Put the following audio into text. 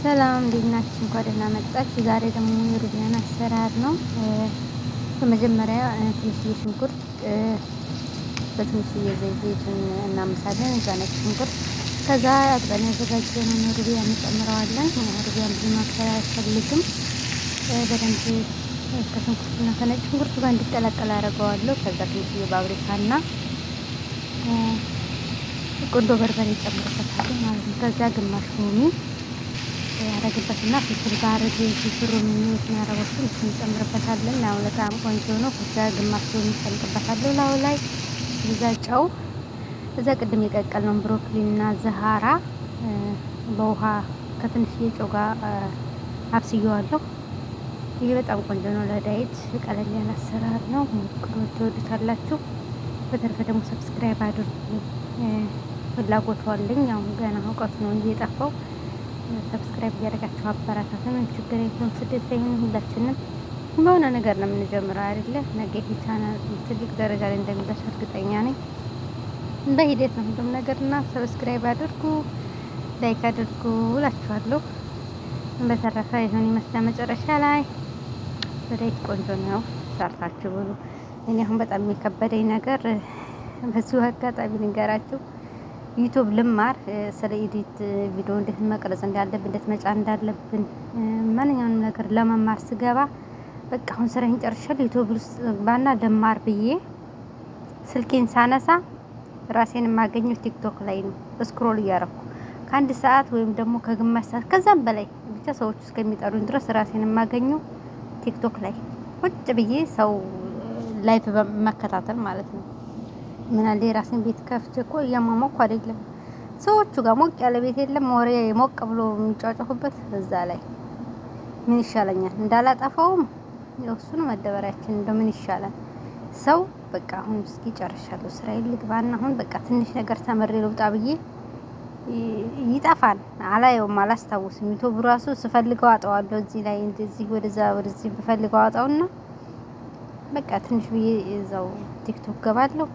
ሰላም እንዴት ናችሁ? እንኳን ደህና መጣችሁ። ዛሬ ደግሞ የሩቢያን አሰራር ነው። በመጀመሪያ ትንሽዬ ሽንኩርት በትንሽዬ ዘይት እናምሳለን። እዛ ነጭ ሽንኩርት ከዛ አጥበን ያዘጋጀነውን ሩቢያን እንጨምረዋለን። ሩቢያን ብዙ ማብሰል አያስፈልግም። በደንብ ከሽንኩርቱና ከነጭ ሽንኩርቱ ጋር እንዲቀላቀል አደርገዋለሁ። ከዛ ትንሽዬ ባብሪካና ቁንዶ በርበሬ ጨምርበታለሁ ማለት ነው። ከዛ ግማሽ ሎሚ ያደረግበትና ፍልፍል ባረግ ፍሩን የሚያረበው እሱን እንጨምርበታለን። ያው በጣም ቆንጆ ነው። ከዛ ግማሽ ሎሚ ጨምርበታለሁ ላው ላይ እዛ ጨው እዛ ቅድም የቀቀልነውን ብሮኮሊና ዘሃራ በውሃ ከትንሽዬ ጨው ጋር አብስየዋለሁ። ይሄ በጣም ቆንጆ ነው። ለዳይት ቀለል ያለ አሰራር ነው። ሞክሩት፣ ትወዱታላችሁ። በተረፈ ደግሞ ሰብስክራይብ አድርጉ። ፍላጎቱ አለኝ። ያው ገና እውቀቱ ነው እንጂ የጠፋው። ሰብስክራይብ እያደረጋችሁ አበረታቱን። ችግር የለውም። ስደት ላይ ሁላችንም በሆነ ነገር ነው የምንጀምረው አይደለ? ነገ ቻናል ትልቅ ደረጃ ላይ እንደሚደርስ እርግጠኛ ነኝ። በሂደት ነው ሁሉም ነገርና ሰብስክራይብ አድርጉ፣ ላይክ አድርጉ እላችኋለሁ። በተረፈ ይሁን ይመስላል። መጨረሻ ላይ በዳይት ቆንጆ ነው። ሰርታችሁ ብሉ። እኔ አሁን በጣም የከበደኝ ነገር በዚሁ አጋጣሚ ልንገራችሁ። ዩቲዩብ ልማር ስለ ኤዲት ቪዲዮ እንዴት መቅረጽ እንዳለብን እንዴት መጫን እንዳለብን ማንኛውንም ነገር ለመማር ስገባ በቃ አሁን ስራዬን ጨርሻለሁ። ዩቲዩብ ውስጥ ባና ልማር ብዬ ስልኬን ሳነሳ ራሴን የማገኘው ቲክቶክ ላይ ነው። ስክሮል እያረኩ ከአንድ ሰዓት ወይም ደግሞ ከግማሽ ሰዓት ከዛም በላይ ብቻ ሰዎች እስከሚጠሩኝ ድረስ ራሴን የማገኘው ቲክቶክ ላይ ቁጭ ብዬ ሰው ላይፍ በመከታተል ማለት ነው። ምን አለ የራሴን ቤት ከፍቼ እኮ እያሟሟኩ አይደለም። ሰዎቹ ጋር ሞቅ ያለ ቤት የለም ወሬ ሞቅ ብሎ የሚጫጫሁበት እዛ ላይ ምን ይሻለኛል? እንዳላጠፋውም እሱ ነው መደበሪያችን። እንደው ምን ይሻላል? ሰው በቃ አሁን እስኪ ጨርሻለሁ ስራዬን ልግባና አሁን በቃ ትንሽ ነገር ተመሬ ልውጣ ብዬ ይጠፋል። አላየውም፣ አላስታውስም። ዩቲዩብ ራሱ ስፈልገው አጣዋለሁ። እዚህ ላይ እንደዚህ ወደዚህ ብፈልገው አጣውና በቃ ትንሽ ብዬ እዛው ቲክቶክ ገባለሁ።